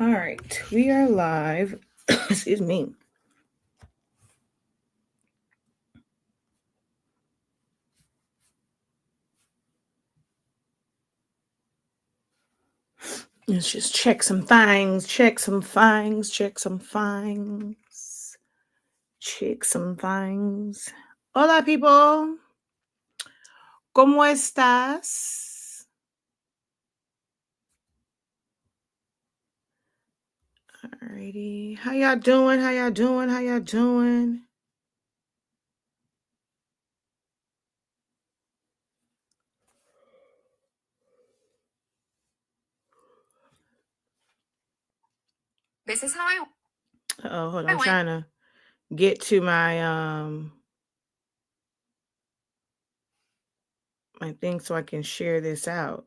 All right, we are live. Excuse me. Let's just check some things, check some things, check some things, check some things. Hola, people. ¿Cómo estás? Alrighty. How y'all doing? How y'all doing? How y'all doing? This is how I. Oh, hold on. I'm trying to get to my my thing so I can share this out.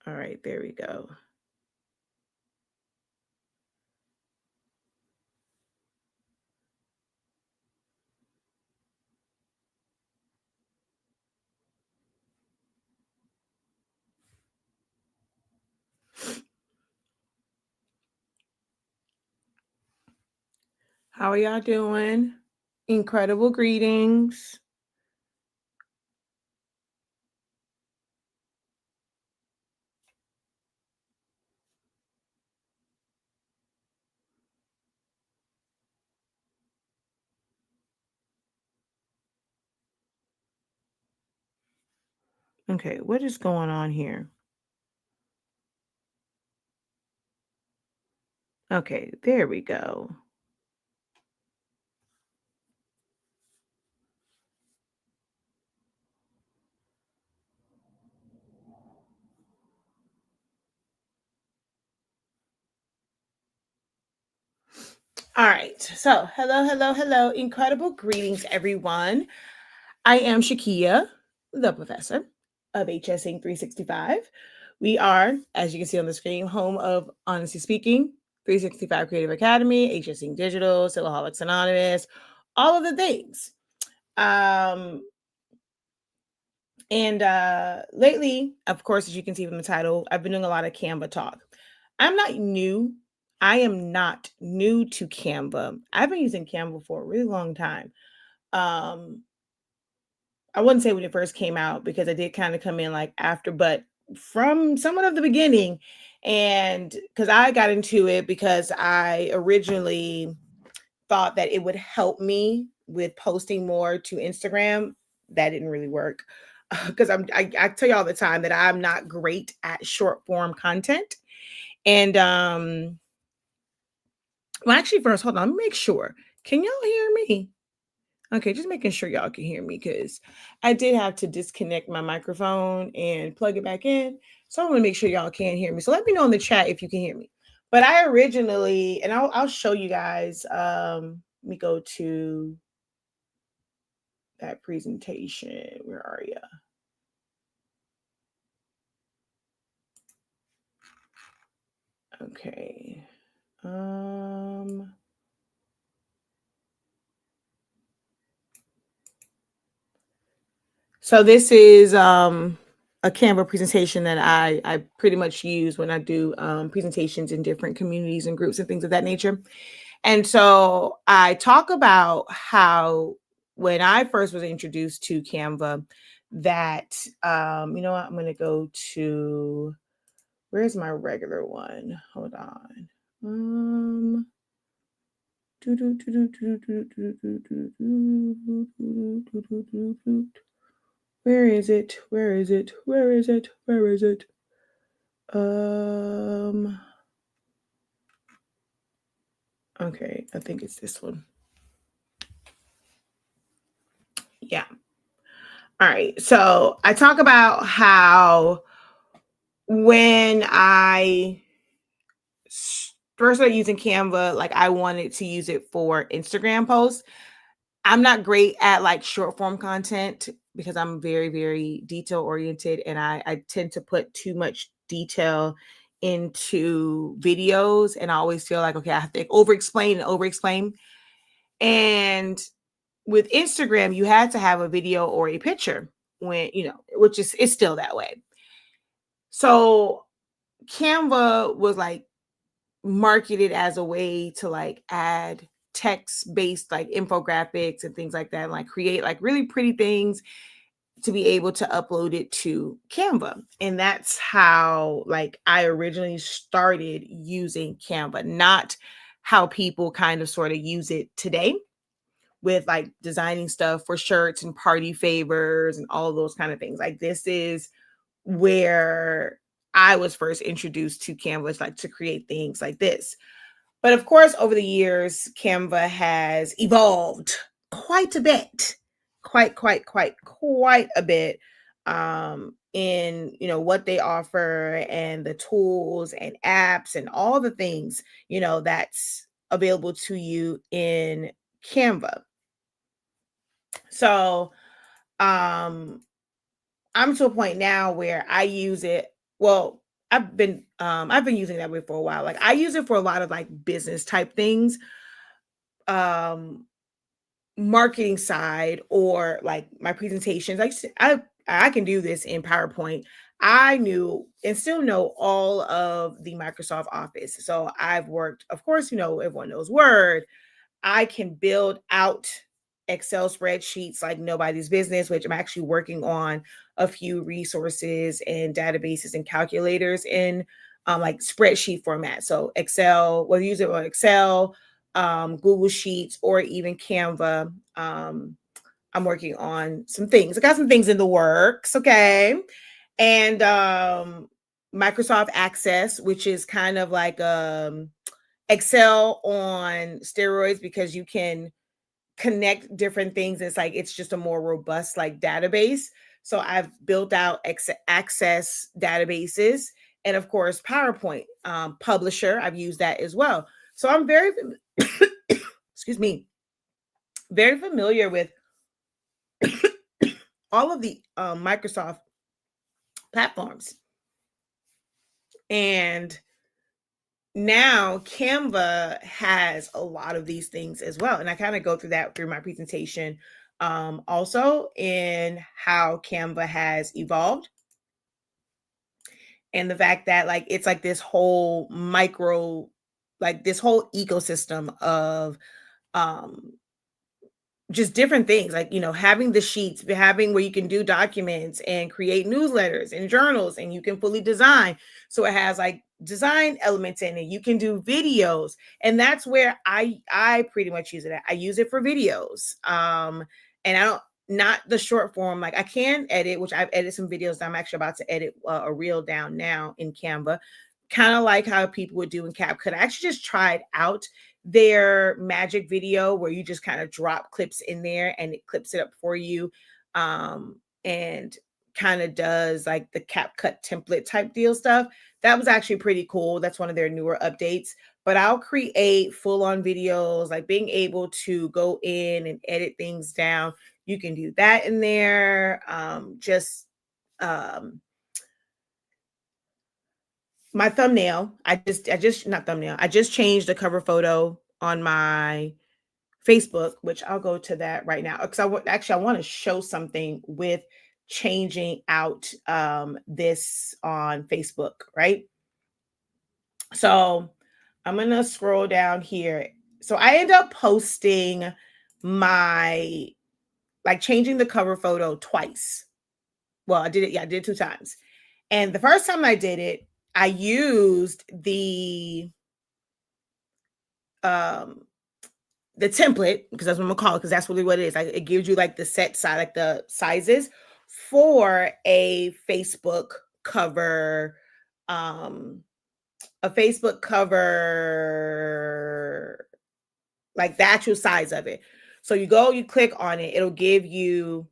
All right, there we go. How are y'all doing? Incredible greetings. Okay, what is going on here? Okay, there we go. All right, so hello. Incredible greetings, everyone. I am Shakia, the professor of HSing 365. We are, as you can see on the screen, home of Honestly Speaking, 365 Creative Academy, HSing Digital, Silaholics Anonymous, all of the things. And lately, of course, as you can see from the title, I've been doing a lot of Canva talk. I'm not new. I am not new to Canva. I've been using Canva for a really long time. Um, I wouldn't say when it first came out because I did kind of come in like after, but from somewhat of the beginning. And because I got into it because I originally thought that it would help me with posting more to Instagram. That didn't really work because I tell you all the time that I'm not great at short form content. And well, actually, first, hold on, let me make sure. Can y'all hear me? Okay, just making sure y'all can hear me because I did have to disconnect my microphone and plug it back in. So I want to make sure y'all can hear me. So let me know in the chat if you can hear me. But I originally, and I'll show you guys. Let me go to that presentation. Where are you? Okay. So this is a Canva presentation that I pretty much use when I do presentations in different communities and groups and things of that nature. And so I talk about how when I first was introduced to Canva, that you know what, I'm gonna go to where's my regular one? Hold on. Where is it? Where is it? Where is it? Where is it? Okay, I think it's this one. Yeah. All right. So I talk about how when I first started using Canva, like I wanted to use it for Instagram posts. I'm not great at like short form content because I'm very, very detail oriented and I tend to put too much detail into videos and I always feel like, okay, I have to over explain. And with Instagram, you had to have a video or a picture when, you know, which is it's still that way. So Canva was like marketed as a way to like add text based like infographics and things like that, and like create like really pretty things to be able to upload it to Canva. And that's how like I originally started using Canva, not how people kind of sort of use it today with like designing stuff for shirts and party favors and all those kind of things. Like this is where I was first introduced to Canva, like to create things like this. But of course, over the years, Canva has evolved quite a bit, quite a bit, in what they offer and the tools and apps and all the things that's available to you in Canva. So um I'm to a point now where I use it. Well, I've been using that way for a while. Like I use it for a lot of like business type things, um, marketing side, or like my presentations. I can do this in PowerPoint. I knew and still know all of the Microsoft Office. So I've worked, of course, everyone knows Word. I can build out Excel spreadsheets like nobody's business, which I'm actually working on a few resources and databases and calculators in like spreadsheet format. So Excel, whether you use it on Excel, Google Sheets, or even Canva. I'm working on some things. I got some things in the works, okay? And Microsoft Access, which is kind of like Excel on steroids because you can connect different things. It's like it's just a more robust like database. So I've built out Access databases, and of course PowerPoint Publisher. I've used that as well. So I'm very excuse me, very familiar with all of the Microsoft platforms. And now Canva has a lot of these things as well. And I kind of go through that through my presentation, also in how Canva has evolved, and the fact that like it's like this whole micro, like this whole ecosystem of um just different things, like having the sheets, having where you can do documents and create newsletters and journals, and you can fully design. So it has like design elements in it. You can do videos, and that's where I pretty much use it at. I use it for videos, and I don't, not the short form. Like I can edit, which I've edited some videos that I'm actually about to edit a reel down now in Canva, kind of like how people would do in CapCut. I actually just tried out their magic video where you just kind of drop clips in there and it clips it up for you, and kind of does like the CapCut template type deal stuff. That was actually pretty cool. That's one of their newer updates. But I'll create full on videos, like being able to go in and edit things down. You can do that in there. Um, my thumbnail, I just not thumbnail. I just changed the cover photo on my Facebook, which I'll go to that right now because I want to show something with changing out this on Facebook, right? So I'm gonna scroll down here. So I end up posting my, like, changing the cover photo twice. Well, I did it, yeah, I did it 2 times. And the first time I did it, I used um the template, because that's what I'm gonna call it, because that's really what it is. Like it gives you like the set size, like the sizes for um a Facebook cover, like the actual size of it. So you go, you click on it, it'll give you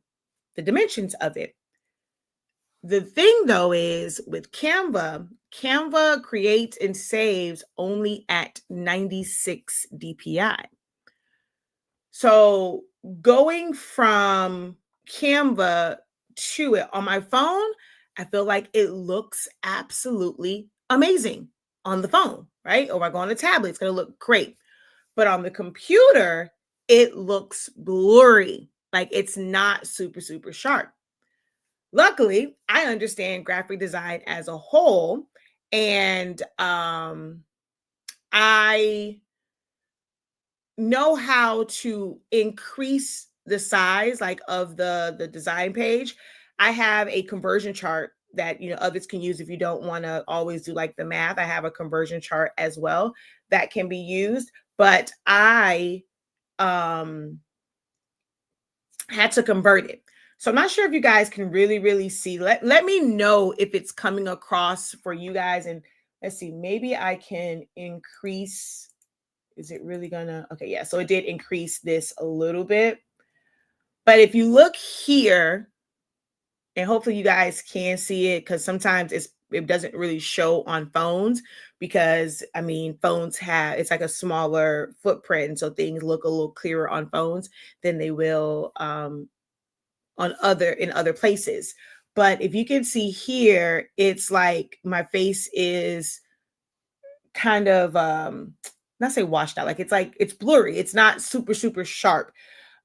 the dimensions of it. The thing though is with Canva creates and saves only at 96 DPI. So going from Canva to it on my phone, I feel like it looks absolutely amazing on the phone, right? Or if I go on a tablet, it's going to look great. But on the computer, it looks blurry. Like it's not super sharp. Luckily, I understand graphic design as a whole. And I know how to increase the size like of the design page. I have a conversion chart that others can use if you don't want to always do like the math. I have a conversion chart as well that can be used, but I um had to convert it. So I'm not sure if you guys can really see. Let me know if it's coming across for you guys. And let's see, maybe I can increase. Is it really gonna? Okay, yeah. So it did increase this a little bit. But if you look here, and hopefully you guys can see it, because sometimes it doesn't really show on phones, because I mean phones have, it's like a smaller footprint, and so things look a little clearer on phones than they will on other places. But if you can see here, it's like my face is kind of not say washed out, like it's blurry, it's not super sharp.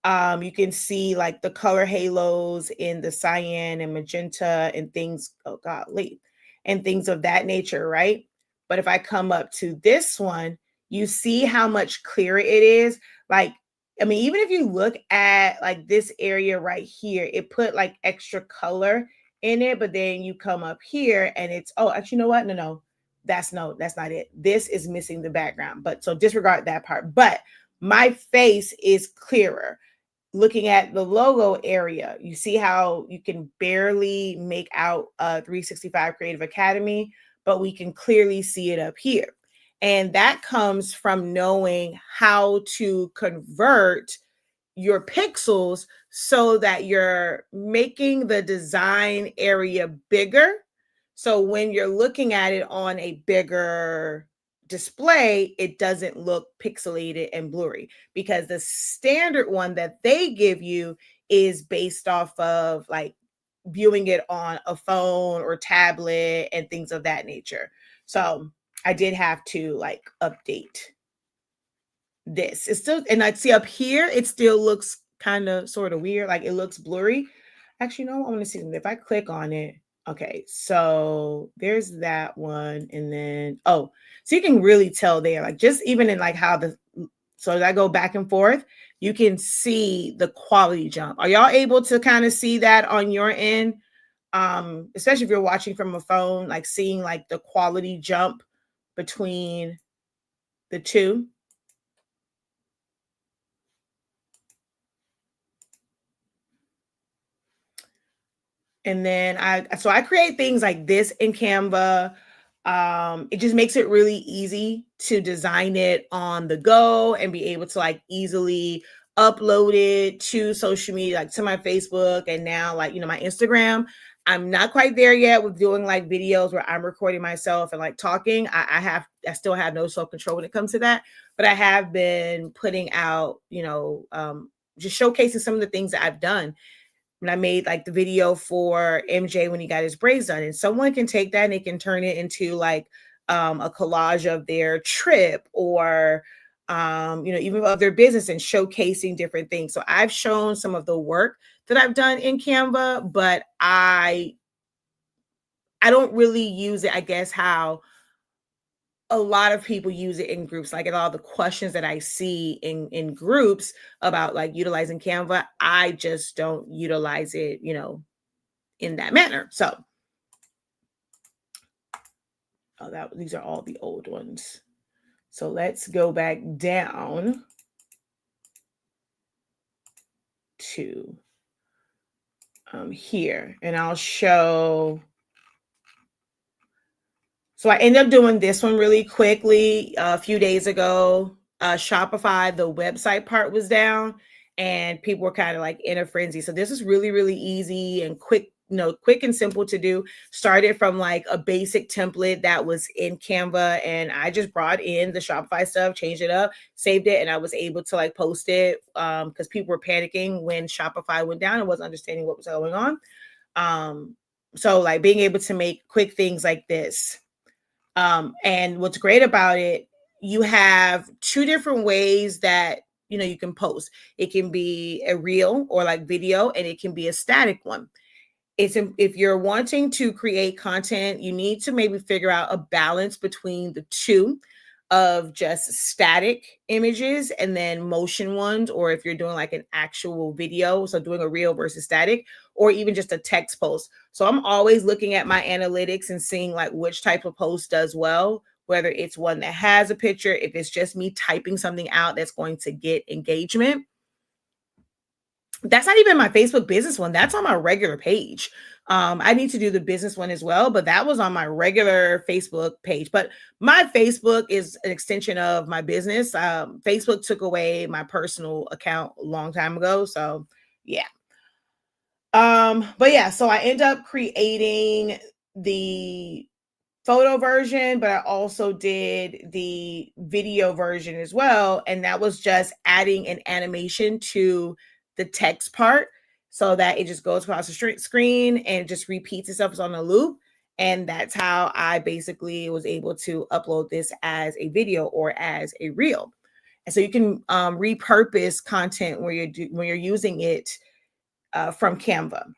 You can see like the color halos in the cyan and magenta and things, oh golly, and things of that nature, right? But if I come up to this one, you see how much clearer it is. Like, I mean, even if you look at like this area right here, it put like extra color in it, but then you come up here and it's, oh, actually, you know what? No, that's not it. This is missing the background. But so disregard that part. But my face is clearer. Looking at the logo area, you see how you can barely make out 365 Creative Academy, but we can clearly see it up here. And that comes from knowing how to convert your pixels so that you're making the design area bigger. So when you're looking at it on a bigger display, it doesn't look pixelated and blurry, because the standard one that they give you is based off of like viewing it on a phone or tablet and things of that nature. So I did have to like update this. It's still, and I see up here, it still looks kind of sort of weird. Like it looks blurry. Actually, no, I want to see if I click on it. Okay, so there's that one. And then, oh, so you can really tell there, like just even in like how so as I go back and forth, you can see the quality jump. Are y'all able to kind of see that on your end? Especially if you're watching from a phone, like seeing like the quality jump between the two. And then I create things like this in Canva. It just makes it really easy to design it on the go and be able to like easily upload it to social media, like to my Facebook and now like, my Instagram. I'm not quite there yet with doing like videos where I'm recording myself and like talking. I still have no self-control when it comes to that, but I have been putting out, just showcasing some of the things that I've done. And I made like the video for MJ when he got his braids done. And someone can take that and they can turn it into like a collage of their trip, or even of their business, and showcasing different things. So I've shown some of the work that I've done in Canva, but I don't really use it, I guess, how a lot of people use it in groups. Like, in all the questions that I see in groups about like utilizing Canva, I just don't utilize it, in that manner. So, these are all the old ones. So let's go back down to here, and I'll show. So I ended up doing this one really quickly a few days ago. Shopify, the website part was down, and people were kind of like in a frenzy. So this is really easy and quick, quick and simple to do. Started from like a basic template that was in Canva, and I just brought in the Shopify stuff, changed it up, saved it, and I was able to like post it because people were panicking when Shopify went down and wasn't understanding what was going on. So like being able to make quick things like this. And what's great about it, you have two different ways that you can post. It can be a reel or like video, and it can be a static one. if you're wanting to create content, you need to maybe figure out a balance between the two of just static images and then motion ones, or if you're doing like an actual video, so doing a reel versus static, or even just a text post. So I'm always looking at my analytics and seeing like which type of post does well, whether it's one that has a picture, if it's just me typing something out that's going to get engagement. That's not even my Facebook business one. That's on my regular page. I need to do the business one as well, but that was on my regular Facebook page. But my Facebook is an extension of my business. Facebook took away my personal account a long time ago. So yeah. But yeah, so I end up creating the photo version, but I also did the video version as well. And that was just adding an animation to the text part so that it just goes across the screen and it just repeats itself. It's on a loop. And that's how I basically was able to upload this as a video or as a reel. And so you can repurpose content when you're using it from Canva.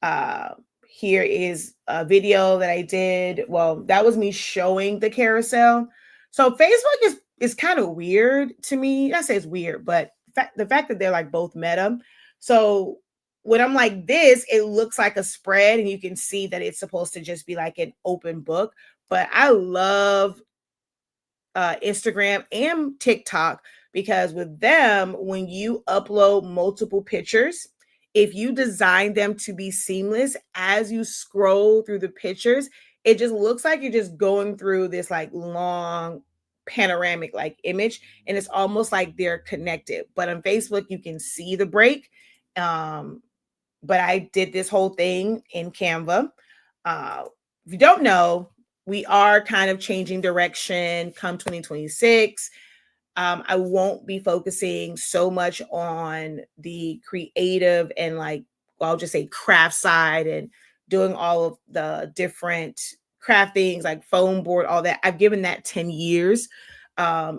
Uh, Here is a video that I did. Well, that was me showing the carousel. So Facebook is kind of weird to me. I say it's weird, but the fact that they're like both meta. So when I'm like this, it looks like a spread, and you can see that it's supposed to just be like an open book. But I love Instagram and TikTok because with them, when you upload multiple pictures, if you design them to be seamless as you scroll through the pictures, it just looks like you're just going through this like long panoramic like image, and it's almost like they're connected. But on Facebook, you can see the break. Um, but I did this whole thing in Canva. Uh, if you don't know, we are kind of changing direction come 2026. I won't be focusing so much on the creative and like, well, I'll just say craft side and doing all of the different craft things like foam board, all that. I've given that 10 years.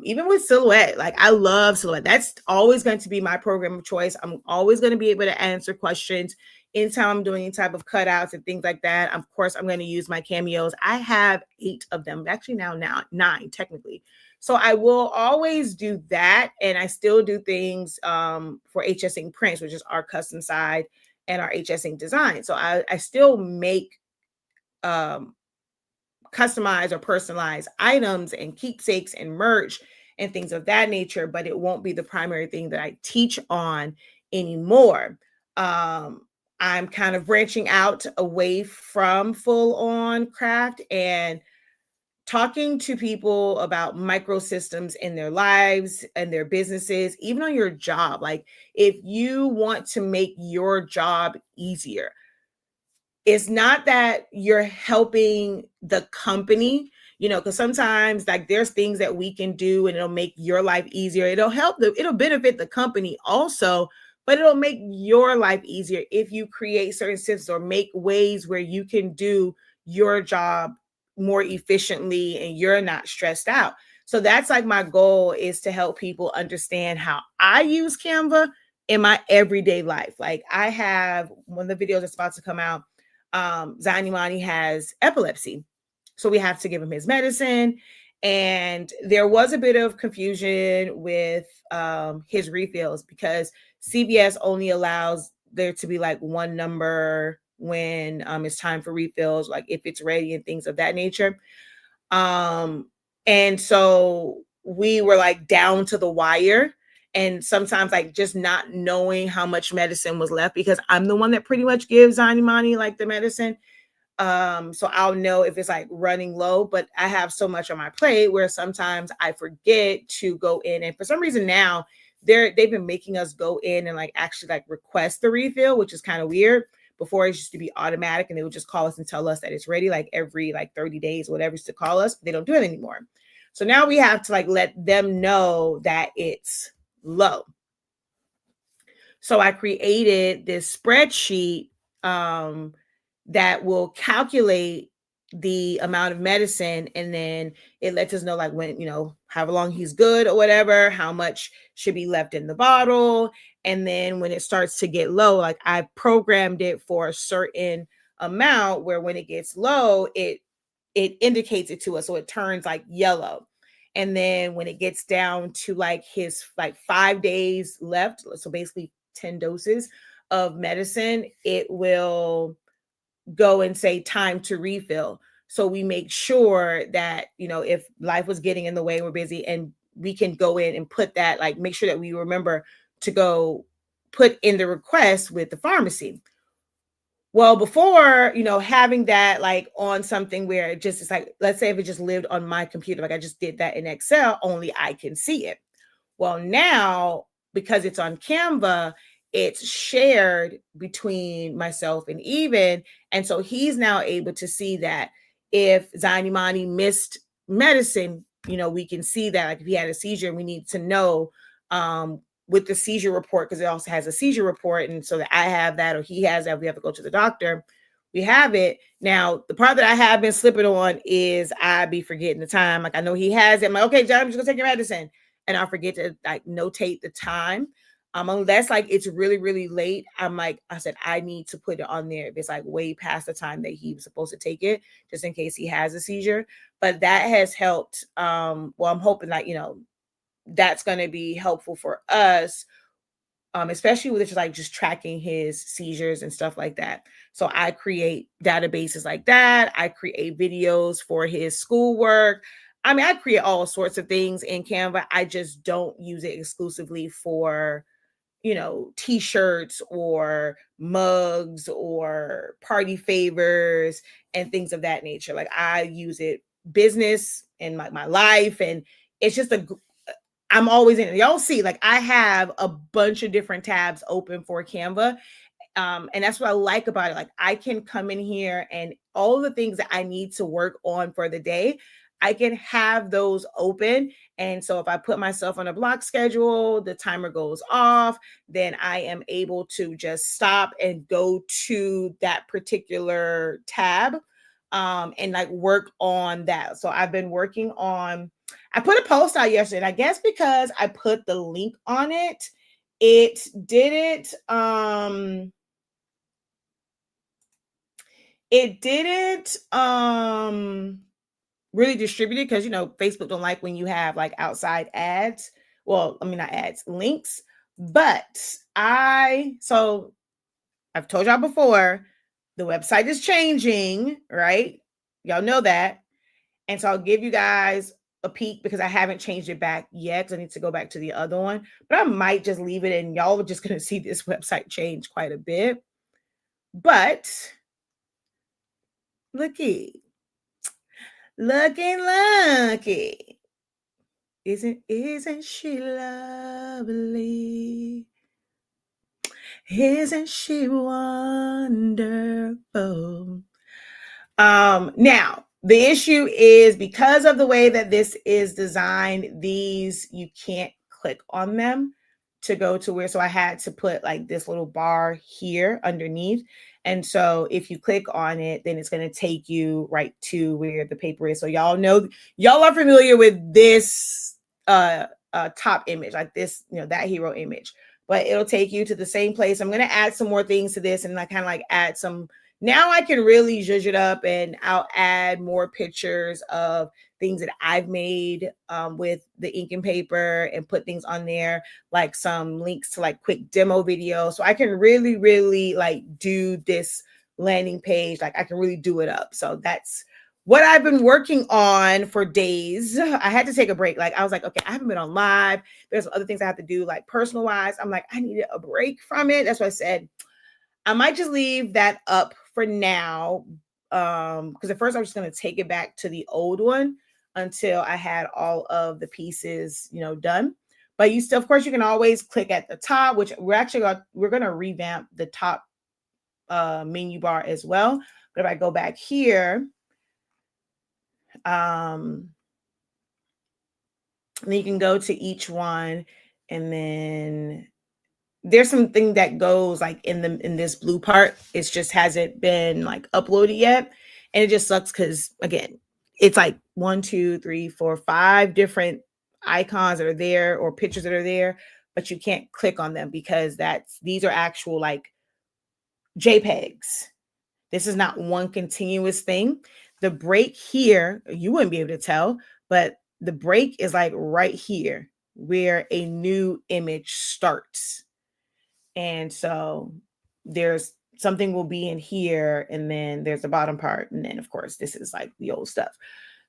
Even with silhouette, like I love silhouette. That's always going to be my program of choice. I'm always going to be able to answer questions anytime I'm doing any type of cutouts and things like that. Of course, I'm going to use my cameos. I have 8 of them, actually now 9 technically. So I will always do that. And I still do things for HSing prints, which is our custom side and our HSing design. So I still make um, customized or personalized items and keepsakes and merch and things of that nature, but it won't be the primary thing that I teach on anymore. I'm kind of branching out away from full on craft and talking to people about microsystems in their lives and their businesses, even on your job. Like if you want to make your job easier, it's not that you're helping the company, because sometimes like there's things that we can do and it'll make your life easier. It'll benefit the company also, but it'll make your life easier if you create certain systems or make ways where you can do your job more efficiently and you're not stressed out. So that's like my goal, is to help people understand how I use Canva in my everyday life. Like I have one of the videos that's about to come out. Zanimani has epilepsy. So we have to give him his medicine. And there was a bit of confusion with his refills because CVS only allows there to be like one number when it's time for refills, like if it's ready and things of that nature. Um, and so we were like down to the wire, and sometimes like just not knowing how much medicine was left because I'm the one that pretty much gives Zanimani like the medicine. So I'll know if it's like running low, but I have so much on my plate where sometimes I forget to go in. And for some reason now they've been making us go in and like actually like request the refill, which is kind of weird. Before it used to be automatic and they would just call us and tell us that it's ready, like every like 30 days, whatever is to call us. They don't do it anymore. So now we have to like let them know that it's low. So I created this spreadsheet that will calculate the amount of medicine, and then it lets us know like when, however long he's good or whatever, how much should be left in the bottle. And then when it starts to get low, like I programmed it for a certain amount where when it gets low, it indicates it to us, so it turns like yellow. And then when it gets down to like his like 5 days left, so basically 10 doses of medicine, it will go and say time to refill. So we make sure that, if life was getting in the way, we're busy, and we can go in and put that, like make sure that we remember to go put in the request with the pharmacy. Well, before, having that like on something where it just is like, let's say if it just lived on my computer, like I just did that in Excel, only I can see it. Well, now because it's on Canva, it's shared between myself and Even. And so he's now able to see that if Zanimani missed medicine, we can see that. Like if he had a seizure, we need to know with the seizure report, because it also has a seizure report. And so that I have that, or he has that, we have to go to the doctor. We have it. Now, the part that I have been slipping on is I be forgetting the time. Like I know he has it. I'm like, okay, John, I'm just gonna take your medicine. And I'll forget to like notate the time. Unless like it's really, really late, I'm like, I said, I need to put it on there if it's like way past the time that he was supposed to take it, just in case he has a seizure. But that has helped. Well, I'm hoping that, that's going to be helpful for us, especially with just tracking his seizures and stuff like that. So I create databases like that. I create videos for his schoolwork. I mean, I create all sorts of things in Canva. I just don't use it exclusively for, t-shirts or mugs or party favors and things of that nature. Like I use it business and my life, and it's just I'm always in it. Y'all see, like I have a bunch of different tabs open for Canva. And that's what I like about it. Like I can come in here and all the things that I need to work on for the day, I can have those open. And so if I put myself on a block schedule, the timer goes off, then I am able to just stop and go to that particular tab, and like work on that. So I've been working on, I put a post out yesterday, and I guess because I put the link on it, it didn't it didn't really distribute it, because Facebook don't like when you have like outside ads. Well, I mean not ads, links. But I've told y'all before, the website is changing, right? Y'all know that. And so I'll give you guys a peek, because I haven't changed it back yet. I need to go back to the other one, but I might just leave it, and y'all are just going to see this website change quite a bit. But looky, lucky. Isn't she lovely? Isn't she wonderful? Now the issue is, because of the way that this is designed, these, you can't click on them to go to where, so I had to put like this little bar here underneath. And so if you click on it, then it's going to take you right to where the paper is. So y'all are familiar with this top image, like this, that hero image, but it'll take you to the same place. I'm going to add some more things to this, and I kind of like add some. Now I can really zhuzh it up, and I'll add more pictures of things that I've made with the ink and paper, and put things on there, like some links to like quick demo videos. So I can really, really like do this landing page. Like I can really do it up. So that's what I've been working on for days. I had to take a break. Like I was like, okay, I haven't been on live. There's other things I have to do, like personal wise. I'm like, I needed a break from it. That's why I said I might just leave that up for now. Because at first I was just going to take it back to the old one until I had all of the pieces, done. But you still, of course, you can always click at the top, which we're going to revamp the top menu bar as well. But if I go back here, then you can go to each one, and then there's something that goes like in this blue part. It just hasn't been like uploaded yet. And it just sucks because, again, it's like 1, 2, 3, 4, 5 different icons that are there or pictures that are there, but you can't click on them because these are actual like JPEGs. This is not one continuous thing. The break here, you wouldn't be able to tell, but the break is like right here where a new image starts. And so there's something will be in here, and then there's the bottom part. And then, of course, this is like the old stuff.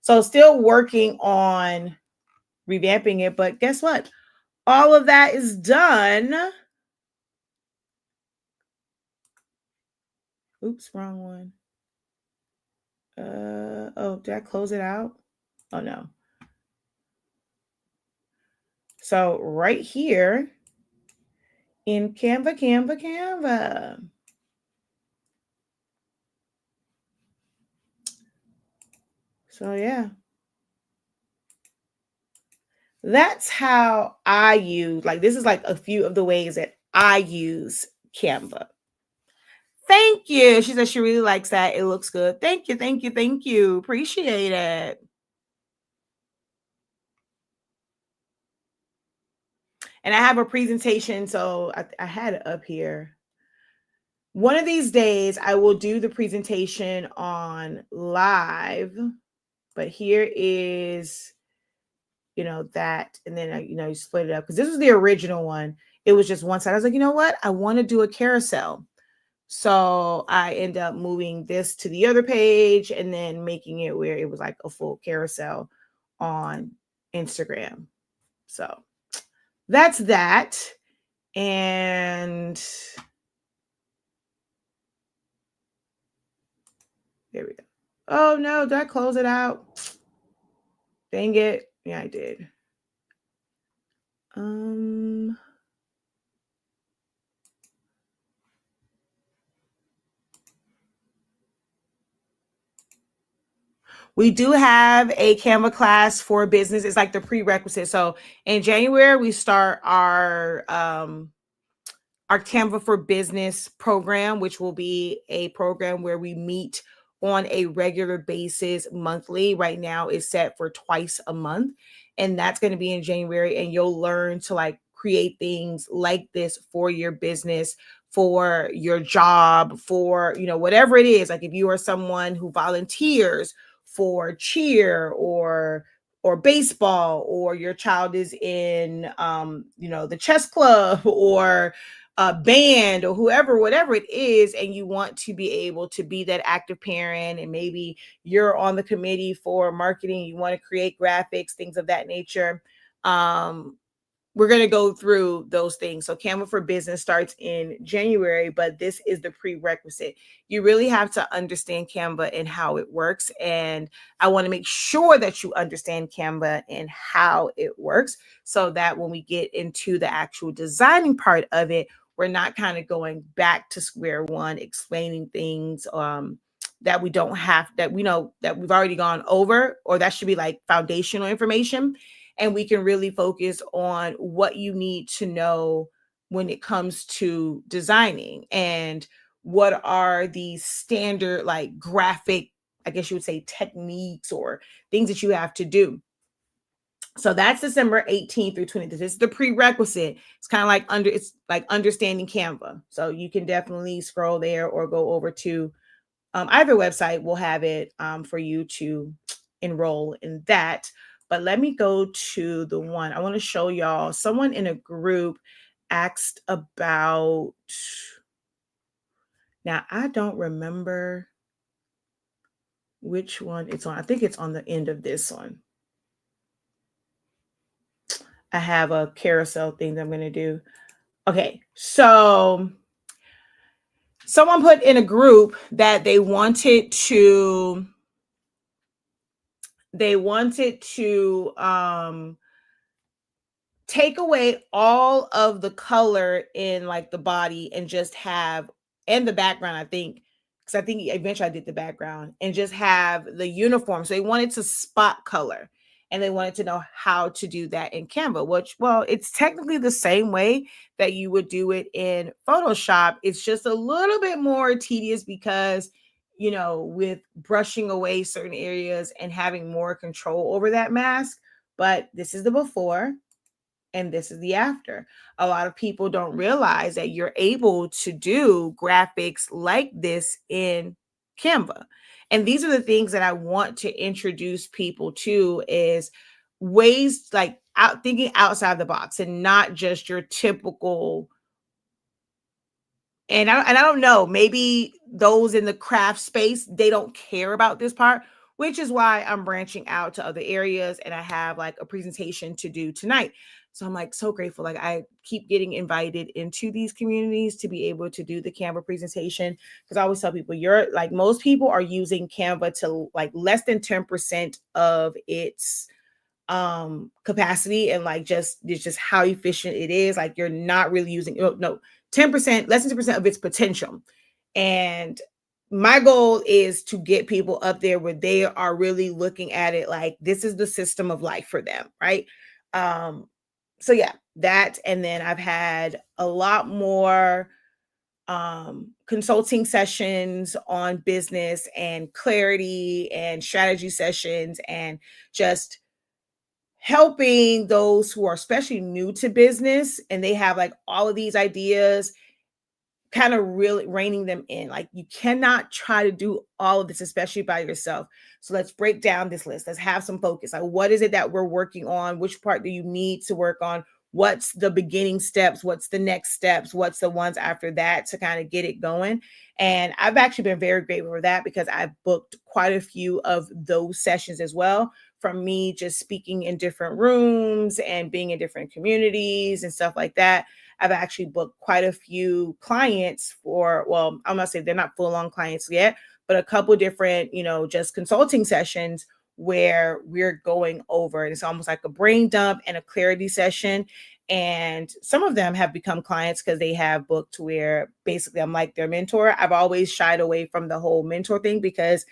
So still working on revamping it, but guess what? All of that is done. Oops, wrong one. Oh, did I close it out? Oh no. So right here in Canva. So yeah. That's how I use, like, this is like a few of the ways that I use Canva. Thank you. She said she really likes that. It looks good. Thank you. Thank you. Thank you. Appreciate it. And I have a presentation. So I had it up here. One of these days, I will do the presentation on live. But here is, that. And then, you split it up. Because this was the original one. It was just one side. I was like, you know what? I want to do a carousel. So I end up moving this to the other page and then making it where it was like a full carousel on Instagram. So that's that. And there we go. Oh no, did I close it out? Dang it. Yeah, I did. We do have a Canva class for business. It's like the prerequisite. So in January, we start our Canva for Business program, which will be a program where we meet on a regular basis monthly. Right now is set for twice a month, and that's going to be in January. And you'll learn to like create things like this for your business, for your job, for whatever it is. Like if you are someone who volunteers for cheer or baseball, or your child is in the chess club or a band or whoever, whatever it is, and you want to be able to be that active parent, and maybe you're on the committee for marketing, you want to create graphics, things of that nature. We're going to go through those things. So Canva for Business starts in January, but this is the prerequisite. You really have to understand Canva and how it works. And I want to make sure that you understand Canva and how it works, so that when we get into the actual designing part of it, we're not kind of going back to square one, explaining things that we don't have, that we know that we've already gone over, or that should be like foundational information. And we can really focus on what you need to know when it comes to designing, and what are the standard like graphic, I guess you would say, techniques or things that you have to do. So that's December 18th through 20th. This is the prerequisite. It's kind of like it's like understanding Canva. So you can definitely scroll there or go over to either website will have it for you to enroll in that. But let me go to the one I want to show y'all. Someone in a group asked about, now I don't remember which one it's on. I think it's on the end of this one. I have a carousel thing that I'm going to do. Okay, so someone put in a group that they wanted to take away all of the color in like the body and just have, and the background, I think, because I think eventually I did the background, and just have the uniform. So they wanted to spot color, and they wanted to know how to do that in Canva, which, well, it's technically the same way that you would do it in Photoshop. It's just a little bit more tedious because with brushing away certain areas and having more control over that mask. But this is the before and this is the after. A lot of people don't realize that you're able to do graphics like this in Canva. And these are the things that I want to introduce people to, is ways like out thinking outside the box and not just your typical. And I don't know, maybe those in the craft space, they don't care about this part, which is why I'm branching out to other areas, and I have like a presentation to do tonight. So I'm like so grateful. Like I keep getting invited into these communities to be able to do the Canva presentation, because I always tell people, you're like, most people are using Canva to like less than 10% of its capacity, and like just it's just how efficient it is. Like you're not really using, no, 10%, less than 10% of its potential. And my goal is to get people up there where they are really looking at it like this is the system of life for them, right? So yeah, that. And then I've had a lot more consulting sessions on business and clarity and strategy sessions, and just helping those who are especially new to business and they have like all of these ideas, kind of really reining them in. Like you cannot try to do all of this, especially by yourself. So let's break down this list. Let's have some focus. Like, what is it that we're working on? Which part do you need to work on? What's the beginning steps? What's the next steps? What's the ones after that to kind of get it going? And I've actually been very grateful for that, because I've booked quite a few of those sessions as well, from me just speaking in different rooms and being in different communities and stuff like that. I've actually booked quite a few clients for, well, I'm gonna say they're not full on clients yet, but a couple different, just consulting sessions where we're going over. It's almost like a brain dump and a clarity session. And some of them have become clients because they have booked where basically I'm like their mentor. I've always shied away from the whole mentor thing, because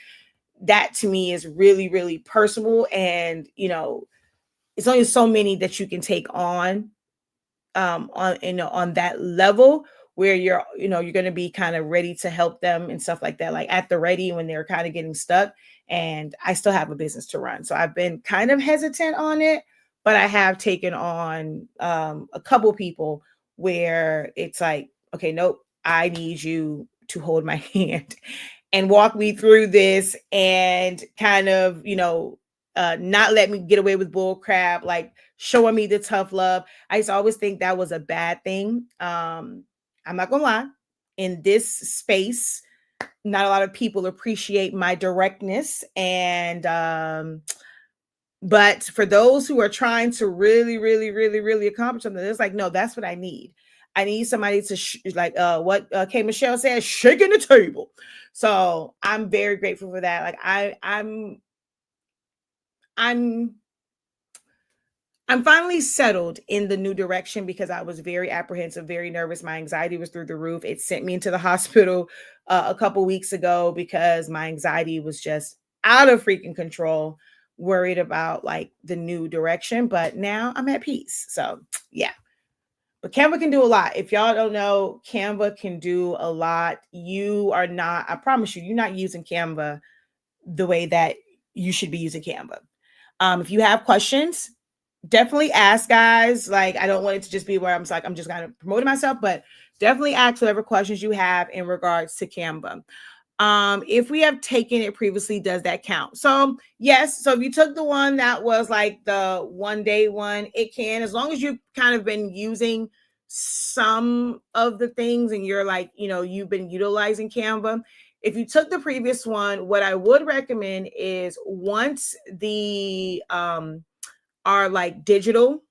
that to me is really, really personal. And, it's only so many that you can take on that level where you're going to be kind of ready to help them and stuff like that, like at the ready when they're kind of getting stuck. And I still have a business to run, so I've been kind of hesitant on it, but I have taken on a couple people where it's like, okay, nope, I need you to hold my hand and walk me through this, and kind of not let me get away with bull crap, like showing me the tough love. I used to always think that was a bad thing. I'm not gonna lie. In this space, not a lot of people appreciate my directness, and but for those who are trying to really, really, really, really accomplish something, it's like, no, that's what I need. I need somebody to like what K Michelle said, shaking the table. So I'm very grateful for that. Like I'm I'm finally settled in the new direction, because I was very apprehensive, very nervous. My anxiety was through the roof. It sent me into the hospital a couple weeks ago because my anxiety was just out of freaking control, worried about like the new direction. But now I'm at peace. So, yeah. But Canva can do a lot. If y'all don't know, Canva can do a lot. You are not, I promise you, you're not using Canva the way that you should be using Canva. If you have questions, definitely ask, guys. Like, I don't want it to just be where I'm like, I'm just kind of promoting myself, but definitely ask whatever questions you have in regards to Canva. If we have taken it previously, does that count? So yes. So if you took the one that was like the 1 day one, it can, as long as you've kind of been using some of the things and you're like, you've been utilizing Canva. If you took the previous one, what I would recommend is, once the are like digital,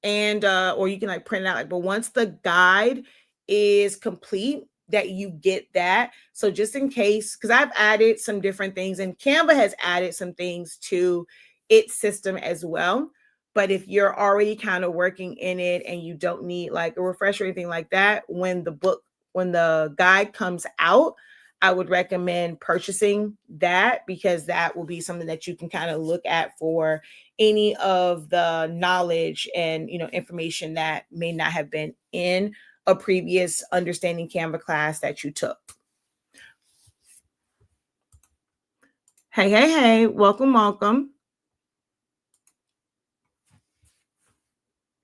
and or you can like print it out, like, but once the guide is complete, that you get that. So just in case, because I've added some different things, and Canva has added some things to its system as well. But if you're already kind of working in it and you don't need like a refresher or anything like that, when the guide comes out, I would recommend purchasing that, because that will be something that you can kind of look at for any of the knowledge and information that may not have been in a previous understanding Canva class that you took. Hey, hey, hey, welcome, welcome.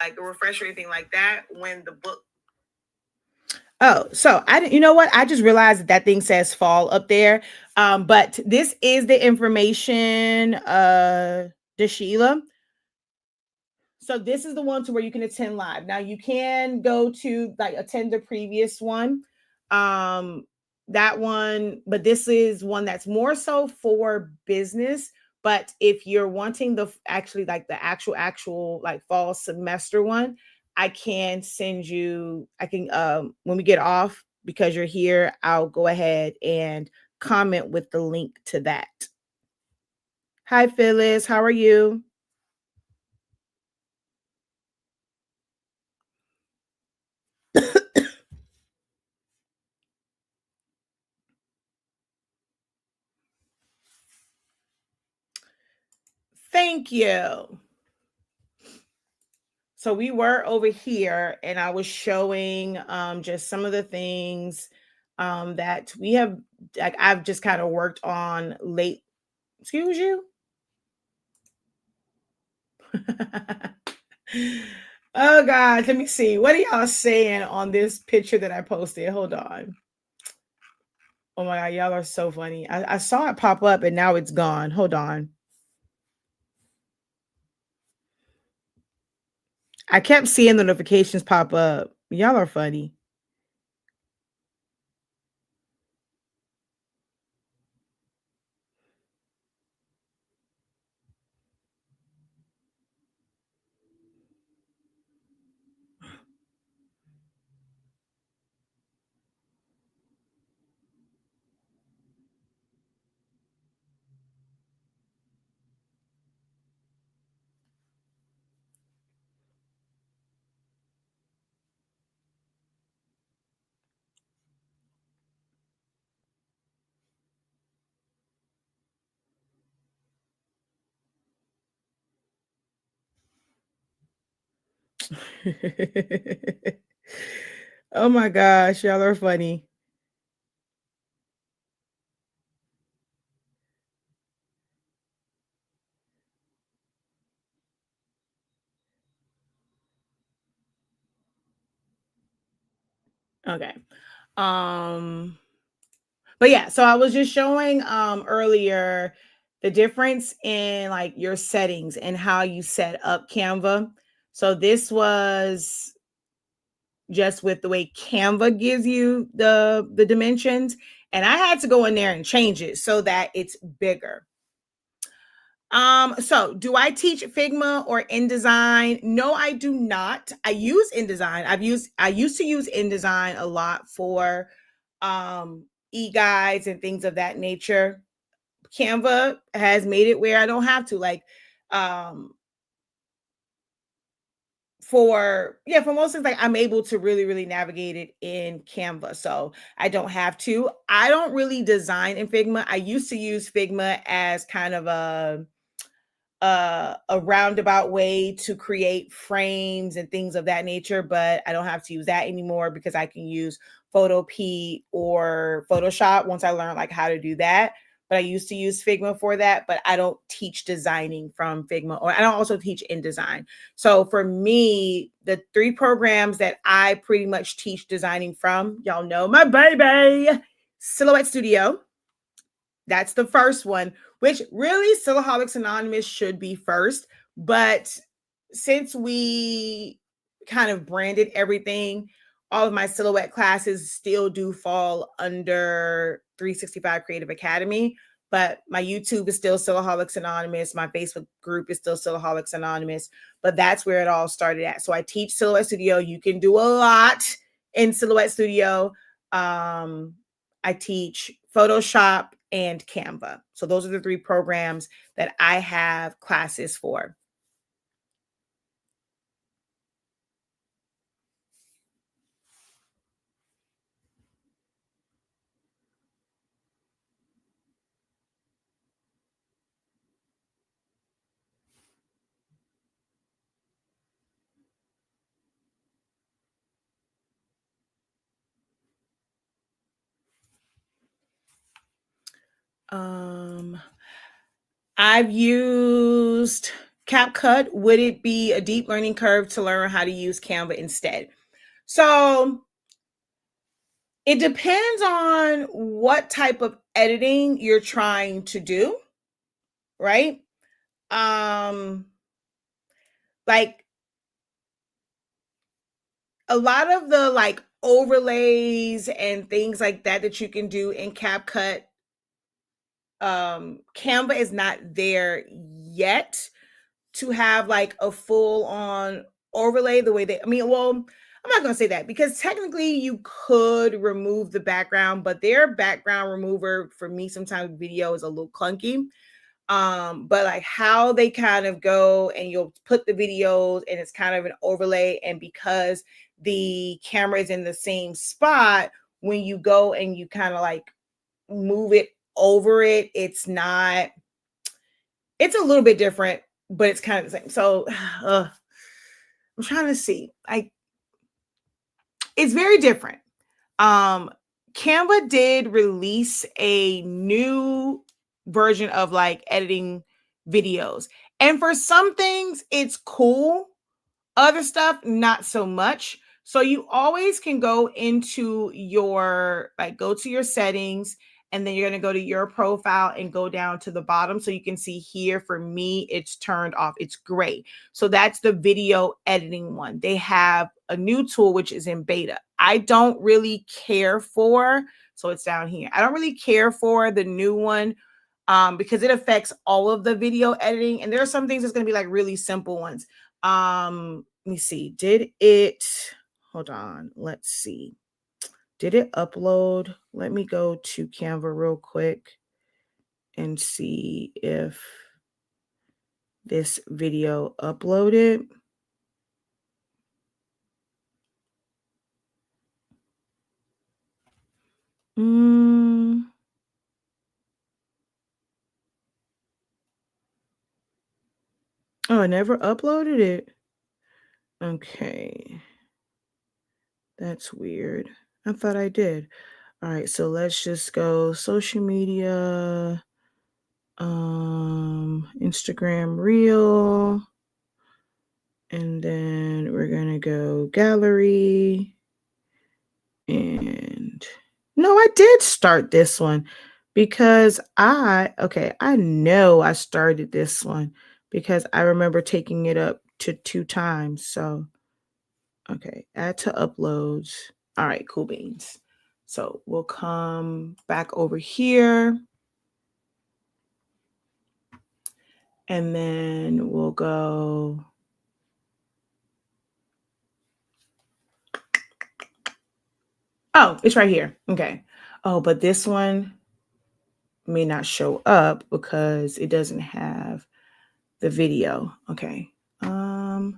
Like a refresher or anything like that when the book. Oh, so I didn't, you know what? I just realized that thing says fall up there. But this is the information, Sheila. So this is the one to where you can attend live. Now you can go to like attend the previous one. Um that one, but this is one that's more so for business. But if you're wanting the actually like the actual like fall semester one, I can send you, I can when we get off because you're here, I'll go ahead and comment with the link to that. Hi Phyllis, how are you? Thank you. So we were over here and I was showing just some of the things that we have, like I've just kind of worked on late. Excuse you. Oh God, let me see. What are y'all saying on this picture that I posted? Hold on. Oh my God, y'all are so funny. I saw it pop up and now it's gone. Hold on. I kept seeing the notifications pop up. Y'all are funny. Oh my gosh, y'all are funny. Okay. Um but yeah, so I was just showing earlier the difference in like your settings and how you set up Canva. So this was just with the way Canva gives you the dimensions, and I had to go in there and change it so that it's bigger. So do I teach Figma or InDesign? No, I do not. I use InDesign. I used to use InDesign a lot for e-guides and things of that nature. Canva has made it where I don't have to like um for most things, like I'm able to really navigate it in Canva, so I don't have to. I don't really design in Figma. I used to use Figma as kind of a roundabout way to create frames and things of that nature, but I don't have to use that anymore because I can use Photopea or Photoshop once I learn like how to do that. But I used to use Figma for that, but I don't teach designing from Figma, or I don't also teach InDesign. So for me, the three programs that I pretty much teach designing from, y'all know my baby, Silhouette Studio. That's the first one, which really Silaholics Anonymous should be first. But since we kind of branded everything, all of my silhouette classes still do fall under 365 Creative Academy. But my YouTube is still Silaholics Anonymous. My Facebook group is still Silaholics Anonymous. But that's where it all started at. So I teach Silhouette Studio. You can do a lot in Silhouette Studio. I teach Photoshop and Canva. So those are the three programs that I have classes for. Um I've used CapCut. Would it be a deep learning curve to learn how to use Canva instead? So it depends on what type of editing you're trying to do, right? Um, like a lot of the like overlays and things like that that you can do in CapCut, Canva is not there yet to have like a full on overlay the way they, I mean, well, I'm not going to say that because technically you could remove the background, but their background remover for me sometimes video is a little clunky. But like how they kind of go and you'll put the videos and it's kind of an overlay, and because the camera is in the same spot, when you go and you kind of like move it over it, it's a little bit different, but it's kind of the same. So I'm trying to see. It's very different. Um, Canva did release a new version of like editing videos. And for some things, it's cool. Other stuff, not so much. So you always can go into your, like, go to your settings, and then you're going to go to your profile and go down to the bottom. So you can see here, for me, it's turned off. It's gray. So that's the video editing one. They have a new tool, which is in beta. I don't really care for, so it's down here. I don't really care for the new one because it affects all of the video editing. And there are some things that's going to be like really simple ones. Let me see. Hold on. Let's see. Did it upload? Let me go to Canva real quick and see if this video uploaded. Oh, I never uploaded it. Okay. That's weird. I thought I did. All right, so let's just go social media, Instagram Reel, and then we're gonna go gallery. And no, I did start this one because I know I started this one because I remember taking it up to 2 times. So, okay, add to uploads. All right, cool beans. So we'll come back over here and then we'll go. Oh, it's right here. Okay. Oh, but this one may not show up because it doesn't have the video. Okay. All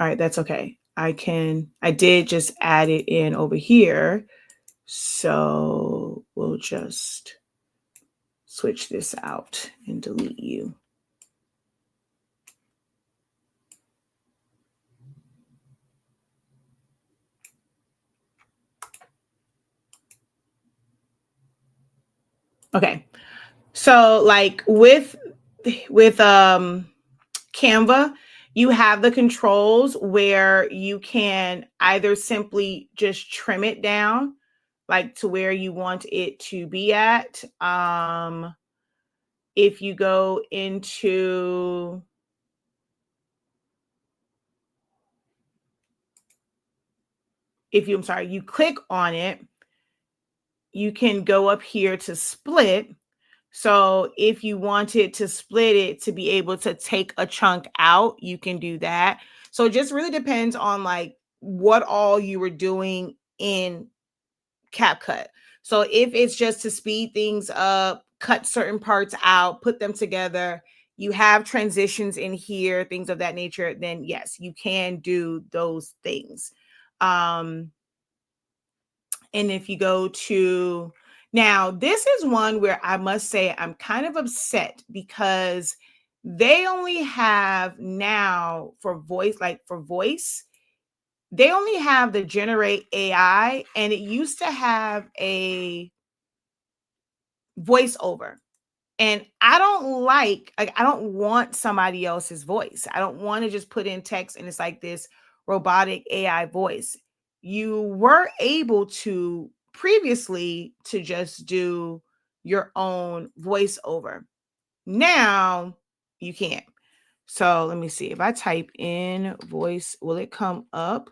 right, that's okay. I did just add it in over here. So we'll just switch this out and delete you. Okay. So like with Canva, you have the controls where you can either simply just trim it down like to where you want it to be at. If you go into you click on it, you can go up here to split. So if you wanted to split it to be able to take a chunk out, you can do that. So it just really depends on like what all you were doing in CapCut. So if it's just to speed things up, cut certain parts out, put them together, you have transitions in here, things of that nature, then yes, you can do those things. And if you go to now, this is one where I must say I'm kind of upset because they only have now for voice, they only have the generate AI, and it used to have a voiceover. And I don't want somebody else's voice. I don't want to just put in text and it's like this robotic AI voice. You were able to previously to just do your own voiceover. Now you can't. So let me see. If I type in voice, will it come up?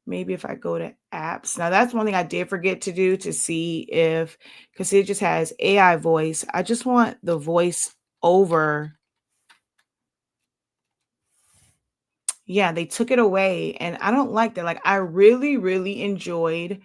Maybe if I go to apps. Now that's one thing I did forget to do to see if, because it just has AI voice. I just want the voice over. Yeah, they took it away and I don't like that. Like I really, really enjoyed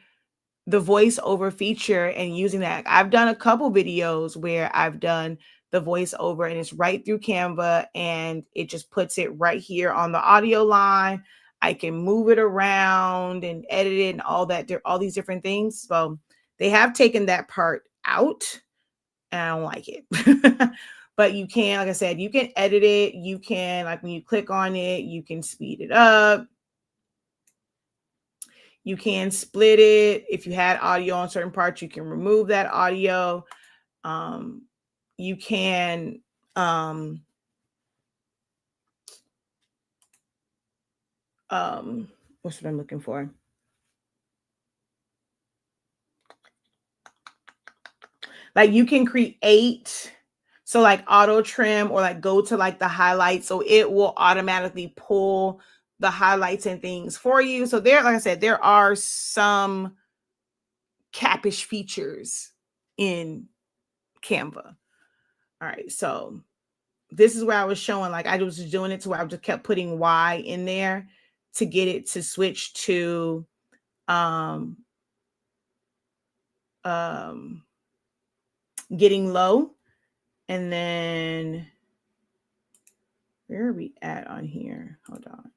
the voiceover feature and using that. I've done a couple videos where I've done the voiceover and it's right through Canva and it just puts it right here on the audio line. I can move it around and edit it and all that, all these different things. So they have taken that part out and I don't like it. But you can, like I said, you can edit it. You can, like when you click on it, you can speed it up. You can split it. If you had audio on certain parts, you can remove that audio. Um, you can what's what I'm looking for? Like you can create so like auto trim or like go to like the highlights so it will automatically pull the highlights and things for you. So there, like I said, there are some capish features in Canva. All right, so this is where I was showing, like I was doing it to where I just kept putting Y in there to get it to switch to um um getting low. And then where are we at on here? Hold on.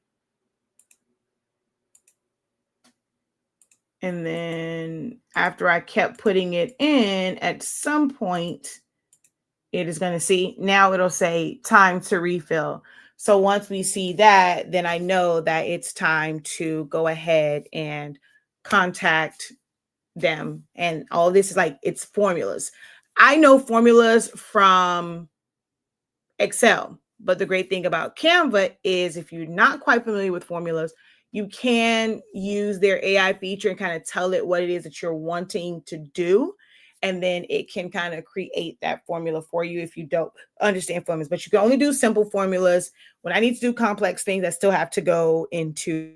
And then after I kept putting it in, at some point it is going to see, now it'll say time to refill. So once we see that, then I know that it's time to go ahead and contact them. And all this is like, it's formulas. I know formulas from Excel, but the great thing about Canva is if you're not quite familiar with formulas, you can use their AI feature and kind of tell it what it is that you're wanting to do. And then it can kind of create that formula for you if you don't understand formulas. But you can only do simple formulas. When I need to do complex things, I still have to go into